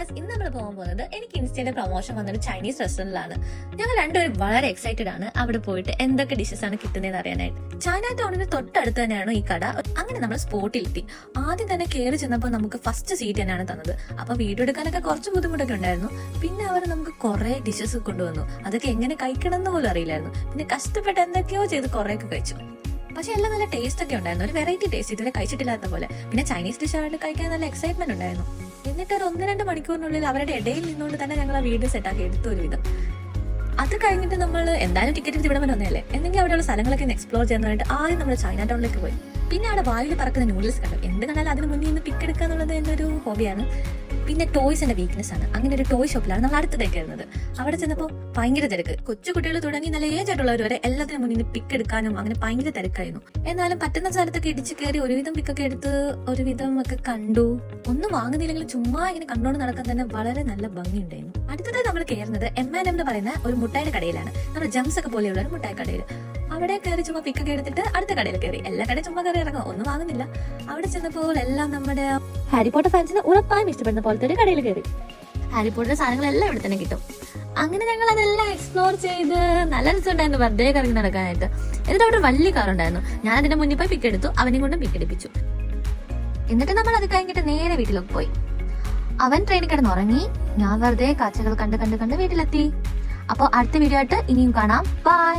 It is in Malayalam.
ഗൈസ്, ഇന്ന് നമ്മൾ പോകാൻ പോകുന്നത് എനിക്ക് ഇൻസ്റ്റയുടെ പ്രൊമോഷൻ വന്നൊരു ചൈനീസ് റെസ്റ്റോറന്റിലാണ്. ഞങ്ങൾ രണ്ടുപേരും വളരെ എക്സൈറ്റഡ് ആണ് അവിടെ പോയിട്ട് എന്തൊക്കെ ഡിഷസ് ആണ് കിട്ടുന്നതെന്ന് അറിയാനായിട്ട്. ചൈന ടൗണിന് തൊട്ടടുത്ത് തന്നെയാണ് ഈ കട. അങ്ങനെ നമ്മൾ സ്പോട്ടിലെത്തി. ആദ്യം തന്നെ കയറി ചെന്നപ്പോൾ നമുക്ക് ഫസ്റ്റ് സീറ്റ് തന്നെയാണ് തന്നത്. അപ്പൊ വീഡിയോ എടുക്കാനൊക്കെ കുറച്ച് ബുദ്ധിമുട്ടൊക്കെ ഉണ്ടായിരുന്നു. പിന്നെ അവർ നമുക്ക് കുറെ ഡിഷസ് കൊണ്ടുവന്നു. അതൊക്കെ എങ്ങനെ കഴിക്കണം എന്ന് പോലും അറിയില്ലായിരുന്നു. പിന്നെ കഷ്ടപ്പെട്ട് എന്തൊക്കെയോ ചെയ്ത് കുറെയൊക്കെ കഴിച്ചു. പക്ഷെ എല്ലാം നല്ല ടേസ്റ്റ് ഒക്കെ ഉണ്ടായിരുന്നു. ഒരു വെറൈറ്റി ടേസ്റ്റ്, ഇതുവരെ കഴിച്ചിട്ടില്ലാത്ത പോലെ. പിന്നെ ചൈനീസ് ഡിഷ് ആയിട്ട് കഴിക്കാൻ നല്ല എക്സൈറ്റ്മെന്റ് ഉണ്ടായിരുന്നു. എന്നിട്ട് ഒരു 1-2 മണിക്കൂറിനുള്ളിൽ അവരുടെ ഇടയിൽ നിന്നുകൊണ്ട് തന്നെ ഞങ്ങൾ ആ വീഡിയോ സെറ്റാക്കി എടുത്തു ഒരു വിധം. അത് കഴിഞ്ഞിട്ട് നമ്മൾ എന്തായാലും ടിക്കറ്റ് എടുത്ത് ഇവിടെ വന്നതല്ലേ, എന്തെങ്കിലും അവിടെയുള്ള സ്ഥലങ്ങളൊക്കെ എക്സ്പ്ലോർ ചെയ്യാനായിട്ട് ആദ്യം നമ്മൾ ചൈന ടൗണിലേക്ക് പോയി. പിന്നെ അവിടെ വായിൽ പറക്കുന്ന നൂഡിൽസ് കണ്ടു. എന്ത് കണ്ടാലും അതിന് മുന്നിൽ നിന്ന് പിക്ക് എടുക്കുക എന്നുള്ളത് എൻ്റെ ഒരു ഹോബിയാണ്. പിന്നെ ടോയ്സ് എന്റെ വീക്ക്നെസ് ആണ്. അങ്ങനെ ഒരു ടോയ് ഷോപ്പിലാണ് നമ്മൾ അടുത്തതേക്ക് വരുന്നത്. അവിടെ ചെന്നപ്പോൾ ഭയങ്കര തിരക്ക്. കൊച്ചു കുട്ടികൾ തുടങ്ങി നല്ല ഏജ് ആയിട്ടുള്ളവർ വരെ എല്ലാത്തിനും മുന്നിൽ പിക്ക് എടുക്കാനും അങ്ങനെ ഭയങ്കര തിരക്കായിരുന്നു. എന്നാലും പറ്റുന്ന സ്ഥലത്തൊക്കെ ഇടിച്ചു കയറി ഒരുവിധം പിക്കൊക്കെ എടുത്ത് ഒരുവിധം ഒക്കെ കണ്ടു. ഒന്നും വാങ്ങുന്നില്ലെങ്കിലും ചുമ്മാ ഇങ്ങനെ കണ്ടോണ്ട് നടക്കാൻ തന്നെ വളരെ നല്ല ഭംഗിയുണ്ടായിരുന്നു. അടുത്തതായി നമ്മൾ കയറുന്നത് M&M എന്ന് പറയുന്ന ഒരു മുട്ടായുടെ കടയിലാണ്. നമ്മുടെ ജംസ് ഒക്കെ പോലെയുള്ള ഒരു മുട്ടായി കടയിൽ. അവിടെ കയറി ചുമ്മാ പിക്കൊക്കെ എടുത്തിട്ട് അടുത്ത കടയിൽ കയറി. എല്ലാ കടയും ചുമ്മാ കയറി ഇറങ്ങും, ഒന്നും വാങ്ങുന്നില്ല. അവിടെ ചെന്നപ്പോൾ എല്ലാം നമ്മുടെ ഹാരി പോട്ടർ ഫാൻസിന് ഉറപ്പായും ഇഷ്ടപ്പെടുന്ന പോലത്തെ ഒരു കടയിൽ കയറി. ഹാരി പോട്ടർ സാധനങ്ങളെല്ലാം ഇവിടെ തന്നെ കിട്ടും. അങ്ങനെ ഞങ്ങൾ അതെല്ലാം എക്സ്പ്ലോർ ചെയ്ത് നല്ല രസമുണ്ടായിരുന്നു വെറുതെ കറങ്ങി നടക്കാനായിട്ട്. എന്നിട്ട് അവിടെ ഒരു വലിയ കാർ ഉണ്ടായിരുന്നു. ഞാൻ അതിന്റെ മുന്നിൽ പോയി പിക്ക് എടുത്തു, അവനെ കൊണ്ടും പിക്ക് എടുപ്പിച്ചു. എന്നിട്ട് നമ്മൾ അത് കഴിഞ്ഞിട്ട് നേരെ വീട്ടിലേക്ക് പോയി. അവൻ ട്രെയിനിൽ കിടന്നുറങ്ങി. ഞാൻ വെറുതെ കാഴ്ചകൾ കണ്ട് വീട്ടിലെത്തി. അപ്പോൾ അടുത്ത വീഡിയോ ആയിട്ട് ഇനിയും കാണാം. ബൈ.